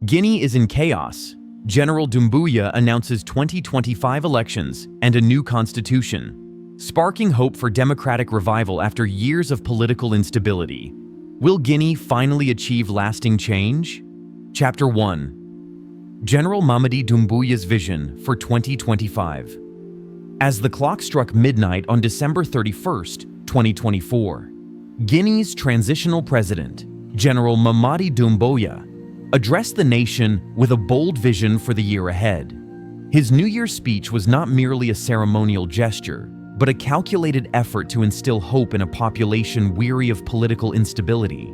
Guinea is in chaos. General Doumbouya announces 2025 elections and a new constitution, sparking hope for democratic revival after years of political instability. Will Guinea finally achieve lasting change? Chapter 1. General Mamadi Doumbouya's Vision for 2025. As the clock struck midnight on December 31st, 2024, Guinea's transitional president, General Mamadi Doumbouya, addressed the nation with a bold vision for the year ahead. His New Year's speech was not merely a ceremonial gesture, but a calculated effort to instill hope in a population weary of political instability.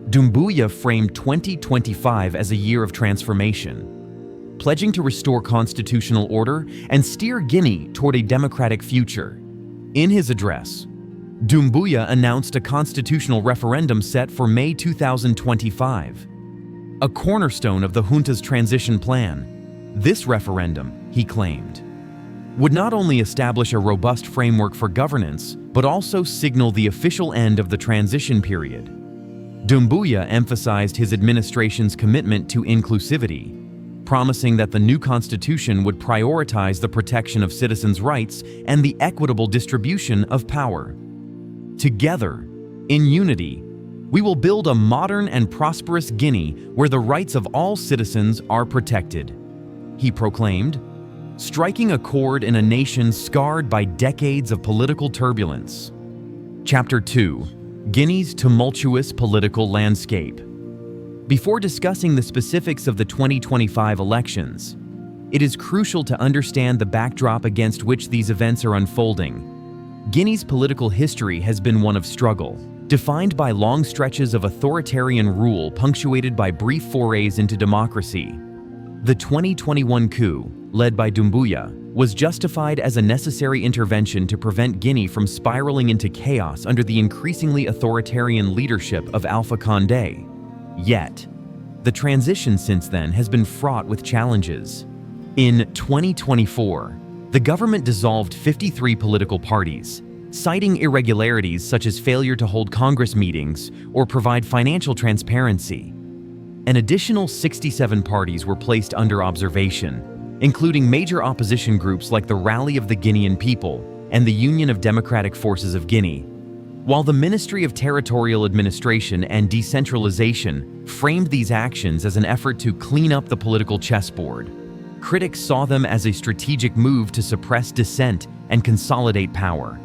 Doumbouya framed 2025 as a year of transformation, pledging to restore constitutional order and steer Guinea toward a democratic future. In his address, Doumbouya announced a constitutional referendum set for May 2025. A cornerstone of the junta's transition plan. This referendum, he claimed, would not only establish a robust framework for governance, but also signal the official end of the transition period. Doumbouya emphasized his administration's commitment to inclusivity, promising that the new constitution would prioritize the protection of citizens' rights and the equitable distribution of power. Together, in unity, we will build a modern and prosperous Guinea where the rights of all citizens are protected, he proclaimed, striking a chord in a nation scarred by decades of political turbulence. Chapter 2. Guinea's tumultuous political landscape. Before discussing the specifics of the 2025 elections, it is crucial to understand the backdrop against which these events are unfolding. Guinea's political history has been one of struggle, defined by long stretches of authoritarian rule punctuated by brief forays into democracy. The 2021 coup, led by Doumbouya, was justified as a necessary intervention to prevent Guinea from spiraling into chaos under the increasingly authoritarian leadership of Alpha Condé. Yet, the transition since then has been fraught with challenges. In 2024, the government dissolved 53 political parties, citing irregularities such as failure to hold Congress meetings or provide financial transparency. An additional 67 parties were placed under observation, including major opposition groups like the Rally of the Guinean People and the Union of Democratic Forces of Guinea. While the Ministry of Territorial Administration and Decentralization framed these actions as an effort to clean up the political chessboard, critics saw them as a strategic move to suppress dissent and consolidate power.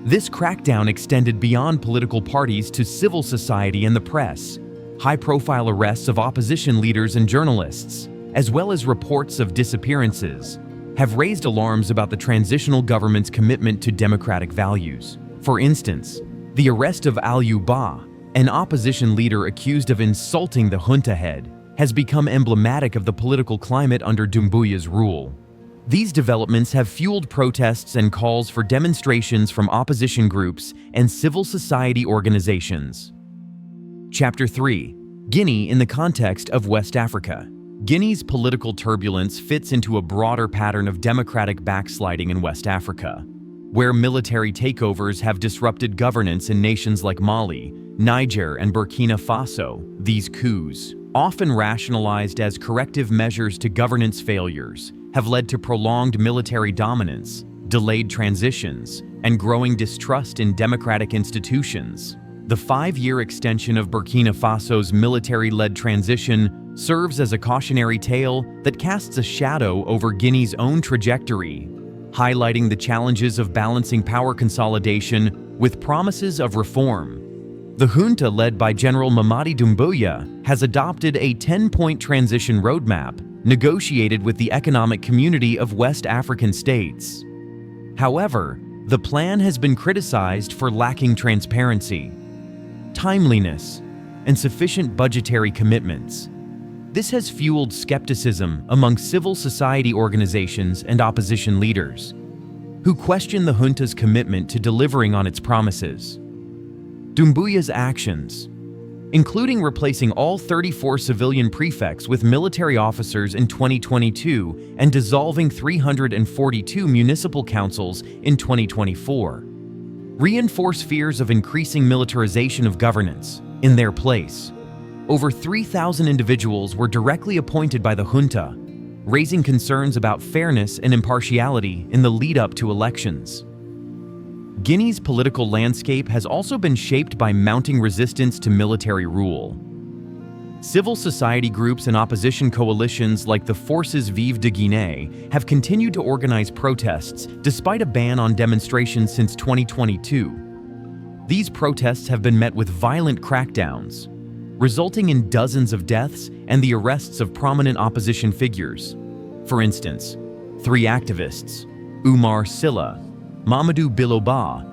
This crackdown extended beyond political parties to civil society and the press. High-profile arrests of opposition leaders and journalists, as well as reports of disappearances, have raised alarms about the transitional government's commitment to democratic values. For instance, the arrest of Aliou Ba, an opposition leader accused of insulting the junta head, has become emblematic of the political climate under Doumbouya's rule. These developments have fueled protests and calls for demonstrations from opposition groups and civil society organizations. Chapter 3. Guinea in the context of West Africa. Guinea's political turbulence fits into a broader pattern of democratic backsliding in West Africa, where military takeovers have disrupted governance in nations like Mali, Niger, and Burkina Faso. These coups, often rationalized as corrective measures to governance failures, have led to prolonged military dominance, delayed transitions, and growing distrust in democratic institutions. The 5-year extension of Burkina Faso's military-led transition serves as a cautionary tale that casts a shadow over Guinea's own trajectory, highlighting the challenges of balancing power consolidation with promises of reform. The junta led by General Mamadi Doumbouya has adopted a 10-point transition roadmap negotiated with the Economic Community of West African States. However, the plan has been criticized for lacking transparency, timeliness, and sufficient budgetary commitments. This has fueled skepticism among civil society organizations and opposition leaders, who question the junta's commitment to delivering on its promises. Doumbouya's actions, including replacing all 34 civilian prefects with military officers in 2022 and dissolving 342 municipal councils in 2024, reinforce fears of increasing militarization of governance. In their place, Over 3,000 individuals were directly appointed by the junta, raising concerns about fairness and impartiality in the lead-up to elections. Guinea's political landscape has also been shaped by mounting resistance to military rule. Civil society groups and opposition coalitions like the Forces Vives de Guinea have continued to organize protests despite a ban on demonstrations since 2022. These protests have been met with violent crackdowns, resulting in dozens of deaths and the arrests of prominent opposition figures. For instance, 3 activists, Umar Silla, Mamadou Doumbouya,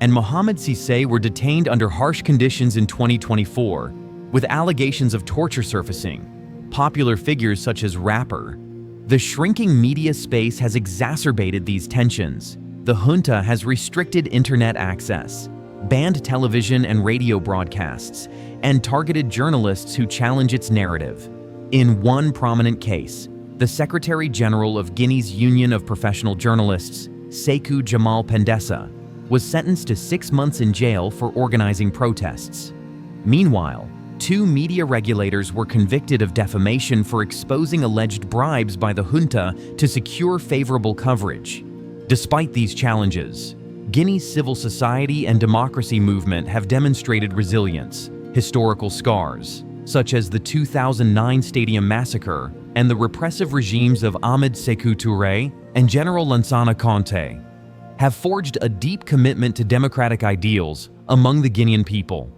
and Mohamed Cissé were detained under harsh conditions in 2024, with allegations of torture surfacing. Popular figures such as rapper. The shrinking media space has exacerbated these tensions. The junta has restricted internet access, banned television and radio broadcasts, and targeted journalists who challenge its narrative. In one prominent case, the Secretary General of Guinea's Union of Professional Journalists, Sékou Jamal Pendessa, was sentenced to 6 months in jail for organizing protests. Meanwhile, 2 media regulators were convicted of defamation for exposing alleged bribes by the junta to secure favorable coverage. Despite these challenges, Guinea's civil society and democracy movement have demonstrated resilience. Historical scars, such as the 2009 Stadium Massacre and the repressive regimes of Ahmed Sékou Touré and General Lansana Conté, have forged a deep commitment to democratic ideals among the Guinean people.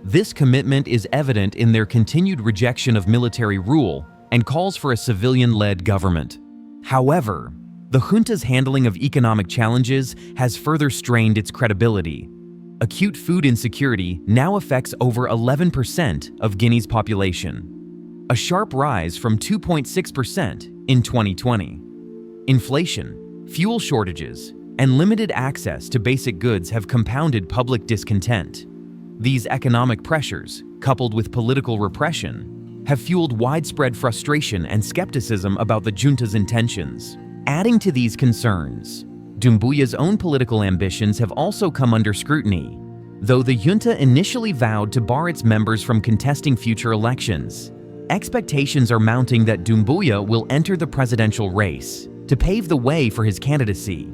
This commitment is evident in their continued rejection of military rule and calls for a civilian-led government. However, the junta's handling of economic challenges has further strained its credibility. Acute food insecurity now affects over 11% of Guinea's population, a sharp rise from 2.6% in 2020. Inflation, fuel shortages, and limited access to basic goods have compounded public discontent. These economic pressures, coupled with political repression, have fueled widespread frustration and skepticism about the junta's intentions. Adding to these concerns, Doumbouya's own political ambitions have also come under scrutiny. Though the junta initially vowed to bar its members from contesting future elections, expectations are mounting that Doumbouya will enter the presidential race to pave the way for his candidacy.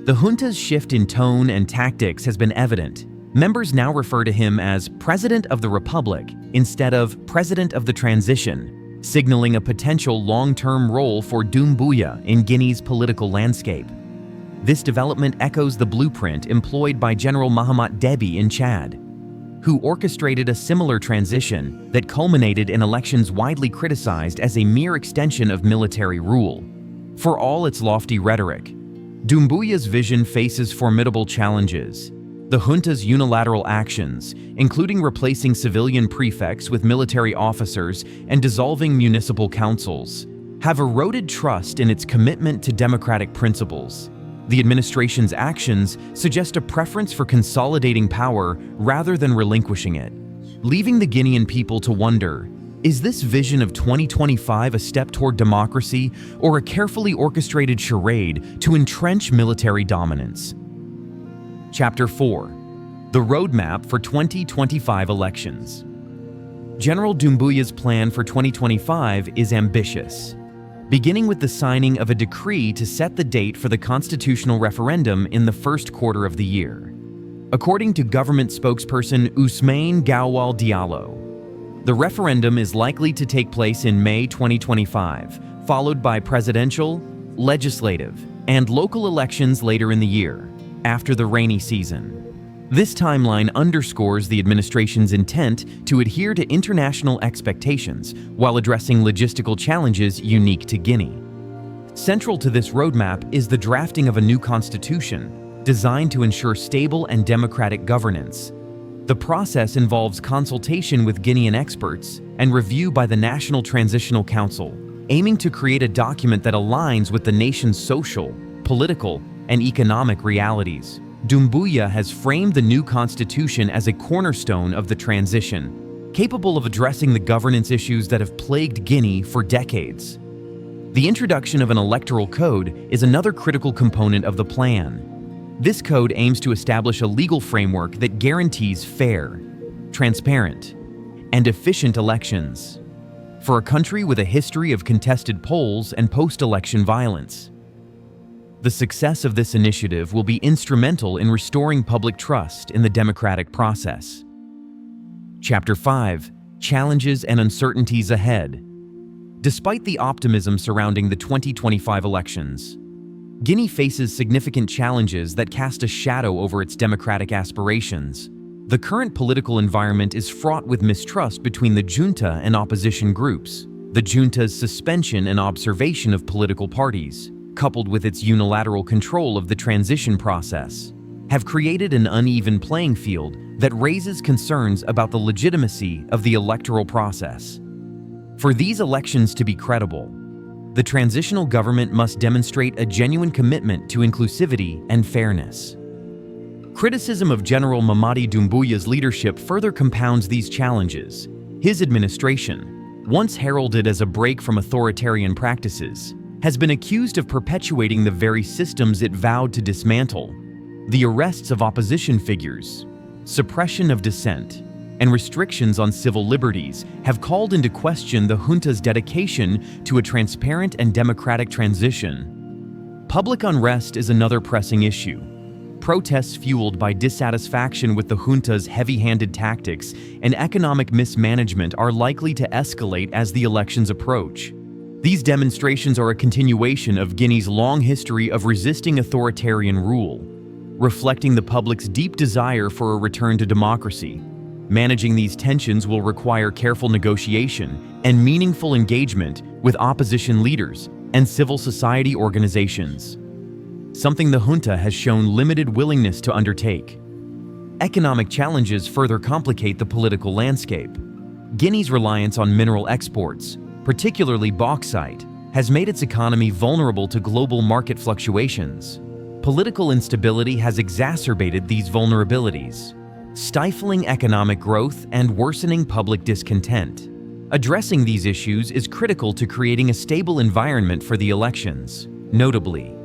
The junta's shift in tone and tactics has been evident. Members now refer to him as President of the Republic instead of President of the Transition, signaling a potential long-term role for Doumbouya in Guinea's political landscape. This development echoes the blueprint employed by General Mahamat Doumbouya in Chad, who orchestrated a similar transition that culminated in elections widely criticized as a mere extension of military rule. For all its lofty rhetoric, Doumbouya's vision faces formidable challenges. The junta's unilateral actions, including replacing civilian prefects with military officers and dissolving municipal councils, have eroded trust in its commitment to democratic principles. The administration's actions suggest a preference for consolidating power rather than relinquishing it, leaving the Guinean people to wonder, is this vision of 2025 a step toward democracy or a carefully orchestrated charade to entrench military dominance? Chapter 4. The Roadmap for 2025 Elections. General Doumbouya's plan for 2025 is ambitious, beginning with the signing of a decree to set the date for the constitutional referendum in the first quarter of the year. According to government spokesperson Ousmane Gawal Diallo, the referendum is likely to take place in May 2025, followed by presidential, legislative, and local elections later in the year, after the rainy season. This timeline underscores the administration's intent to adhere to international expectations while addressing logistical challenges unique to Guinea. Central to this roadmap is the drafting of a new constitution designed to ensure stable and democratic governance. The process involves consultation with Guinean experts and review by the National Transitional Council, aiming to create a document that aligns with the nation's social, political, and economic realities. Doumbouya has framed the new constitution as a cornerstone of the transition, capable of addressing the governance issues that have plagued Guinea for decades. The introduction of an electoral code is another critical component of the plan. This code aims to establish a legal framework that guarantees fair, transparent, and efficient elections. For a country with a history of contested polls and post-election violence, the success of this initiative will be instrumental in restoring public trust in the democratic process. Chapter 5: Challenges and Uncertainties Ahead. Despite the optimism surrounding the 2025 elections, Guinea faces significant challenges that cast a shadow over its democratic aspirations. The current political environment is fraught with mistrust between the junta and opposition groups. The junta's suspension and observation of political parties, coupled with its unilateral control of the transition process, have created an uneven playing field that raises concerns about the legitimacy of the electoral process. For these elections to be credible, the transitional government must demonstrate a genuine commitment to inclusivity and fairness. Criticism of General Mamadi Doumbouya's leadership further compounds these challenges. His administration, once heralded as a break from authoritarian practices, has been accused of perpetuating the very systems it vowed to dismantle. The arrests of opposition figures, suppression of dissent, and restrictions on civil liberties have called into question the junta's dedication to a transparent and democratic transition. Public unrest is another pressing issue. Protests fueled by dissatisfaction with the junta's heavy-handed tactics and economic mismanagement are likely to escalate as the elections approach. These demonstrations are a continuation of Guinea's long history of resisting authoritarian rule, reflecting the public's deep desire for a return to democracy. Managing these tensions will require careful negotiation and meaningful engagement with opposition leaders and civil society organizations, something the junta has shown limited willingness to undertake. Economic challenges further complicate the political landscape. Guinea's reliance on mineral exports, particularly bauxite, has made its economy vulnerable to global market fluctuations. Political instability has exacerbated these vulnerabilities, stifling economic growth and worsening public discontent. Addressing these issues is critical to creating a stable environment for the elections. Notably,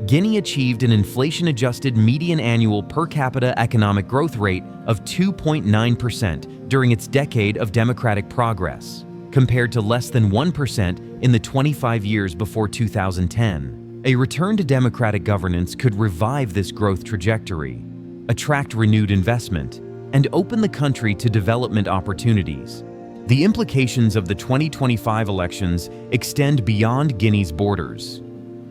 Guinea achieved an inflation-adjusted median annual per capita economic growth rate of 2.9% during its decade of democratic progress, compared to less than 1% in the 25 years before 2010. A return to democratic governance could revive this growth trajectory, attract renewed investment, and open the country to development opportunities. The implications of the 2025 elections extend beyond Guinea's borders.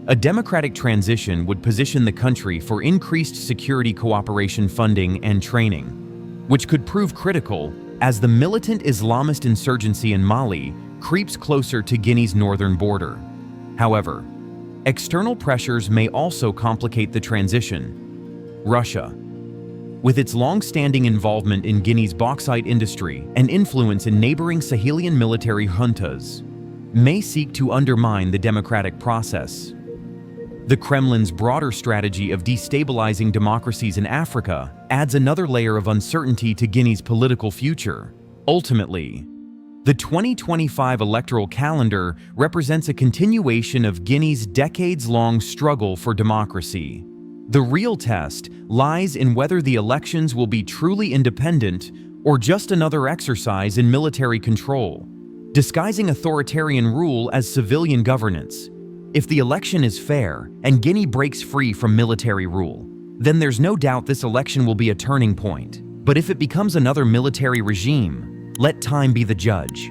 A democratic transition would position the country for increased security cooperation funding and training, which could prove critical as the militant Islamist insurgency in Mali creeps closer to Guinea's northern border. However, external pressures may also complicate the transition. Russia, with its long-standing involvement in Guinea's bauxite industry and influence in neighboring Sahelian military juntas, may seek to undermine the democratic process. The Kremlin's broader strategy of destabilizing democracies in Africa adds another layer of uncertainty to Guinea's political future. Ultimately, the 2025 electoral calendar represents a continuation of Guinea's decades-long struggle for democracy. The real test lies in whether the elections will be truly independent or just another exercise in military control, disguising authoritarian rule as civilian governance. If the election is fair and Guinea breaks free from military rule, then there's no doubt this election will be a turning point. But if it becomes another military regime, let time be the judge.